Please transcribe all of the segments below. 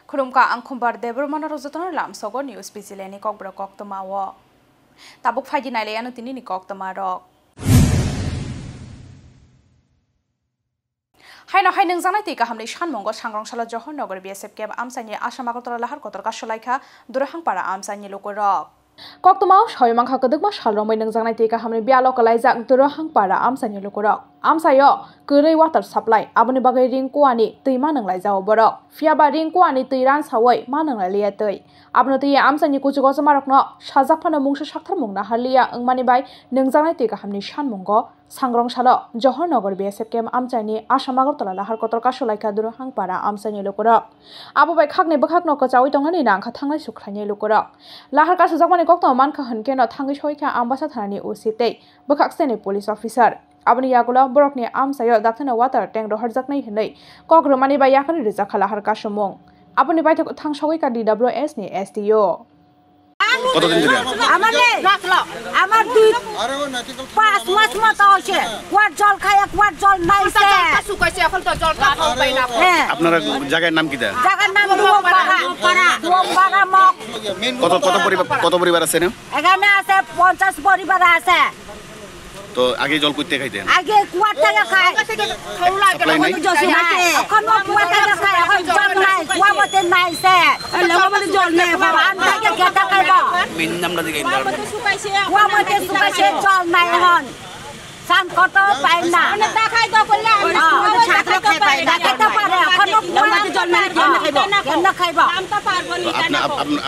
Khurumka angkhumbar debrumana rojotono lamsogo news pizileni kokbra koktamawo. Tabuk faiji naile anu tini ni koktamarok. Haino hainung janai tika hamni shanmongo sangrongshalo Johornagar BSF keb amsani Assam Agartala lahar kotor kasolaika durahangpara amsani lokorok. Koktomao soimangkha kedekma salrongbai nungjangnai tika hamni bialo kalaijak durahangpara amsani lokorok. Amsayo kurei water supply aboni bagai ringkuani tuima nunglaijao borok. Fiaba ringkuani tuiran sawai ma nunglailia tui. Abno tuiya amsani kuchugo jamarokno sajakphano mungsa sakthar mungna halia wngmani bai nungjangnai tika hamni shanmongo sangrongshalo Johornagar BSF kem amsani Assam Agartala lahar kotor kasolaika durahangpara amsani lokorok. Abo bai khakni bkhakno kachawi tongnani nangkha thangnai sukhlainai lokorok. Lahar kasujakmani kokto mankha honkeno thangi soikha ambasa thanani usitei bkhakseni police officer. Aboni yagulo borokni amsayo daktana water tank roharjaknai hinai kogrumani bai yakani rijakha lahar kasumung. Aboni bai thangsawai ka DWS ni STO. কতদিন ধরে আমার দুই 5 মাস মতো হচ্ছে কোয়ার জল খায় কোয়ার জল নাইছে শুকাইছে এখন তো জল খাও পাই না আপনারা জায়গার নাম কি দা জায়গার নাম রোমবাড়া কত পরিবার আছে না এখানে আছে 50 পরিবার আছে তো আগে জল কইতে খাইতেন আগে কুয়ার থেকে খায় খাওলা এখন জল নাই এখন কুয়ার থেকে খায় এখন জল নাই কুয়া মতে নাইছে লগমতে জল নাই বাবা আনটাকে কেটা খাইবা মেন নামটা দিকে কুয়া মতে শুকাইছে জল নাই এখন সান কত পাই না মানে দেখাই দাও করলে ছাত্র খাই পাই না খেতে পারে এখন কুয়া মতে জল নাই কেন খাইবা আমটা পারবো না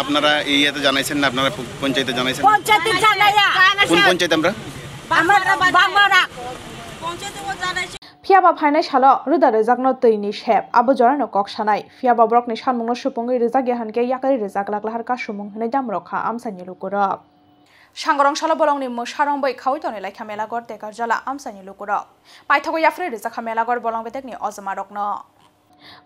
আপনারা এইয়াতে জানাইছেন না আপনারা পঞ্চায়েতে জানাইছেন পঞ্চায়েতে জানাইয়া কোন পঞ্চায়েত আমরা Fiaba phainai salo ruda rejakno tuini shep abo jorano koksanai fiaba brokni sanmungno supungi rijak hanke yakari rijak laklahar ka sumung hinai damrokha amsani lokorok sangrong salo bolongni musarong bai khawi toni laikha melagor tekar jala amsani lokorok paithago yafre rijak melagor bolong betekni ojmarokno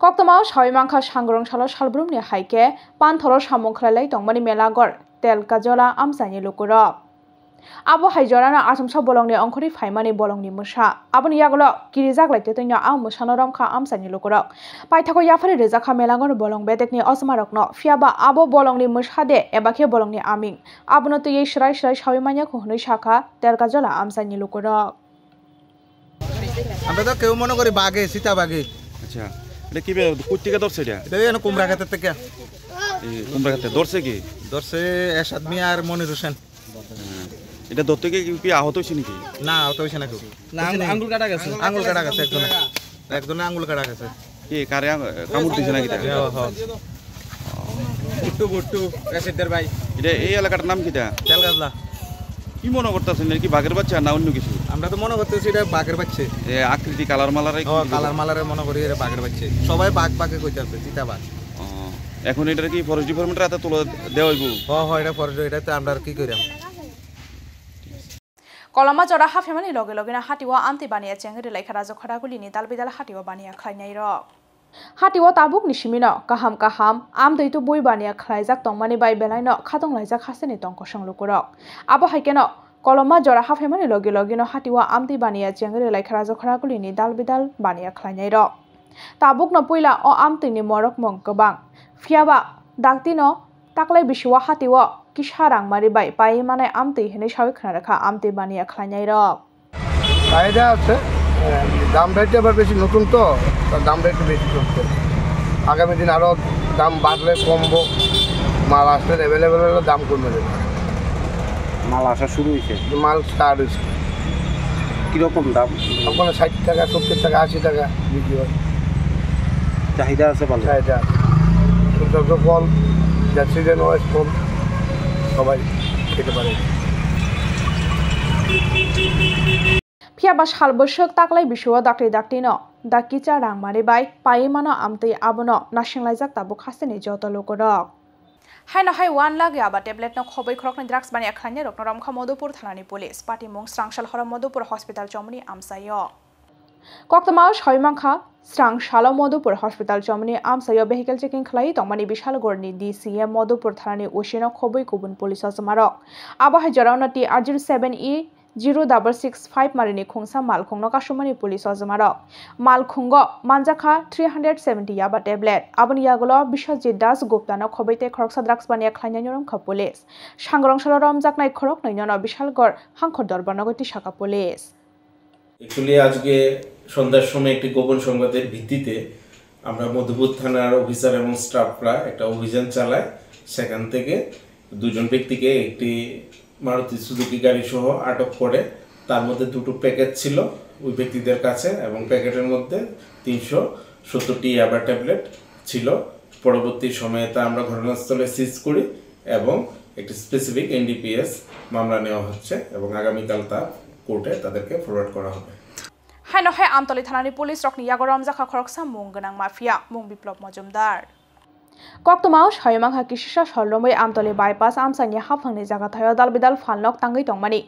koktomao soimangkha sangrong salo salbrumni haike panthoro samung khlai tongmani melagor telka jala amsani lokorok Abo haijorana Assamsa bolongni ongkhori phaimani bolongni musa aboni yagulo kirijak laite toino a musano romkha amsani lokorok paithako yafari rejakha melangor bolong betekni osmarokno fiaba abo bolongni musade ebakhe bolongni aming abono tuye shrai sawimanya khonoi shakha terkajala amsani lokorok আমরা তো কেউ মনে করি বাঘে সীতা বাঘে আচ্ছা এটা কি কোত্থেকে ধরছে এটা এটা কুমড়া খাতের থেকে কুমড়া খাতে ধরছে কি ধরছে এরশাদ মিয়া আর মনির হোসেন এটা ধরতে কি আহত হয়েছে নাকি না আহত হয়েছে না কেউ আঙ্গুল কাটা গেছে একজনে আঙ্গুল কাটা গেছে কি কারে কামড় দিছে নাকি গুট্টু রাশিদের ভাই এটা এই এলাকাটার নাম কিটা তেলগাজলা কি মনে করতেছেন কি বাঘের বাচ্চা না অন্য কিছু আমরা তো মনে করতেছি এটা বাঘের বাচ্চা আকৃতি কালার মালারে মনে করি এটা বাঘের বাচ্চা সবাই বাঘে কইতাছে চিতা বাঘ এখন এটা কি ফরেস্ট ডিপার্টমেন্টের হাতে তুলে দেওয়া হইব এটা ফরেস্ট এটাতে আমরা কি কইরাম Kolama jora hafemani loge na hatiwa anti bania chengri laikha rajo khadagulini dalbidal hatiwa bania khlainai rok hatiwa tabuk nisimino kaham am deitu boi bania khlaijak tongmani bai belaino khatong laijak haseni tongko sanglukurok abo haikeno kolama jora hafemani loge no hatiwa amti bania chengri laikha rajo khadagulini dalbidal bania khlainai rok tabuk no puila o amtini morok mong gobang fiaba daktino taklai bisiwa hatiwa kisharang maribai pai mane amti hinai sawi khana rakha amti bania khlainai rok ফায়দা আছে দাম রেটটা এবার বেশি নতুন তো দাম rate বেশি চলছে আগামী দিন আরো দাম বাড়লে কমবো মাল আসলে অ্যাভেলেবেল হলে দাম কমে যাবে মাল আসা শুরু হয়েছে মাল স্টার্ট হয়েছে কিরকম দাম ওখানে 60 টাকা 70 টাকা 80 টাকা বিক্রি হয় চাহিদা আছে ভালো চাহিদা ফল যা সিজন ওয়াইজ ফল সবাই খেতে পারে Fiaba salbosok taklai bisuwa dakti no dakicha rangmari bai pai mano amti abono nasinglajak tabuk haseni joto lokorok haino hai 1 lakh aba tablet no khoboi khorokni drugs bani akhlani rokno ramkha Modupur thanani police party mung strangshal hora Modupur hospital chomni amsayo koktomao soimangkha strangshal Modupur hospital chomni amsayo vehicle checking khlai tongmani Bishalgorni DCM Modupur thanani usino khoboi kubun police asmarok abo hai jorana TR07E 0665 marini khungsa malkhungno kasumani police ojamarok malkhungo manjaka 370 yaba tablet aboni yagulo Biswajit Das Gupta no khobaite khoroksa drugs bania khlainyanom kha police sangrongshalo romjaknai khorok nainono Bishalgor hankor dorbanogoti shaka police actually আজকে সন্ধ্যার সময় একটি গোপন সংবাদের ভিত্তিতে আমরা মধুপুর থানার officer এবং স্টাফরা একটা অভিযান চালায় সেখান থেকে দুজন ব্যক্তিকে একটি মারুতি সুজুকি গাড়ি সহ আটক করে তার মধ্যে দুটো প্যাকেট ছিল ওই ব্যক্তিদের কাছে এবং প্যাকেটের মধ্যে 370টি ইয়াবা ট্যাবলেট ছিল পরবর্তী সময়ে তা আমরা ঘটনাস্থলে সিজ করি এবং একটি স্পেসিফিক এনডিপিএস মামলা নেওয়া হচ্ছে এবং আগামীকাল তা কোর্টে তাদেরকে ফরওয়ার্ড করা হবে হাইনো হে আমতলি থানানি পুলিশ রকনি ইয়াগরম জাখা খরকসা মুং গনাং মাফিয়া মুং বিপ্লব মজুমদার কক্তমাও সয়মাংহা কিসিসা সরলমই আমতলি বাইপাস আমসানি হাফাংনি জায়গা থায় দালবিদাল ফালনক তাঙ্গই তংমানি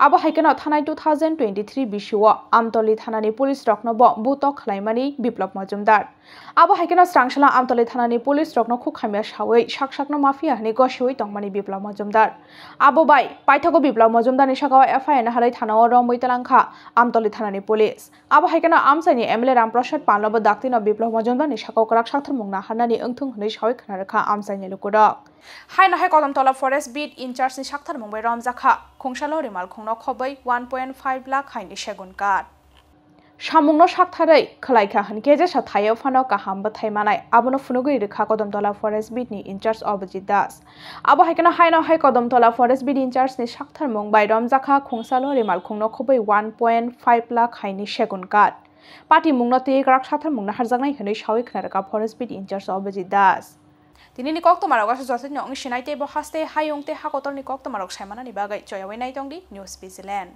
আবো হাইকেন থানায় 2023 বিশুও আমতলি থানানি পুলিশ রকনব বুতক খালাইমানি বিপ্লব মজুমদার আবো হাইকেন স্রাংশলা আমতলি থানানি পুলিশ রকন খুখামিয়া সাওই শাকশাকনো মাফিয়া হানি গসই তংমানি বিপ্লব মজুমদার আবো বাই পাইথগো বিপ্লব মজুমদারনি সাগাও এফআইএন হালাই থানাও রমবইতালাংখা আমতলি থানানি পুলিশ আবো হাইকেন আমসানি এমএলএ রামপ্রসাদ পালনব দাক্তিন বিপ্লব মজুমদারনি সাগাও করাক সাকথর মুংনা হানানি ওংথুং হनै সাওই খানারখা আমসানি লুকুরক হাইনো হে Kadamtala forest beat in charge ni সাকথর মুংবাই রমজাখা খুংশালো রিমাল খুংনো খबै 1.5 লাখ হাইনি সেগুন কাঠ সামুংনো সাকথাरै খলাইখা হানকে যে সাথাयो ফানো কাহামबो थाइमानाय आबोनो फुनुगुइ रेखा कदमतला फरेस्ट बिट नि इनचार्ज अभिजित दास आबो हाइकेना हाइनो हाइ कदमतला फरेस्ट बिट इनचार्ज नि साकथार मुं बाय रमजाखा खुंसालो रिमाल खुंनो खबै 1.5 लाख हाइनि सेगुन काठ पार्टी मुंनो ते ग्राक साथार मुंनो हारजागनाय हनै सावै खनारका फरेस्ट बिट इनचार्ज अभिजित दास दिनैनि कक्तमारक गासै जथायनो अंग सिनायते बहास्ते हायंते हाकतरनि कक्तमारक सायमानानि बागै जयावै नायतंदि निउज भिजिलेन्ड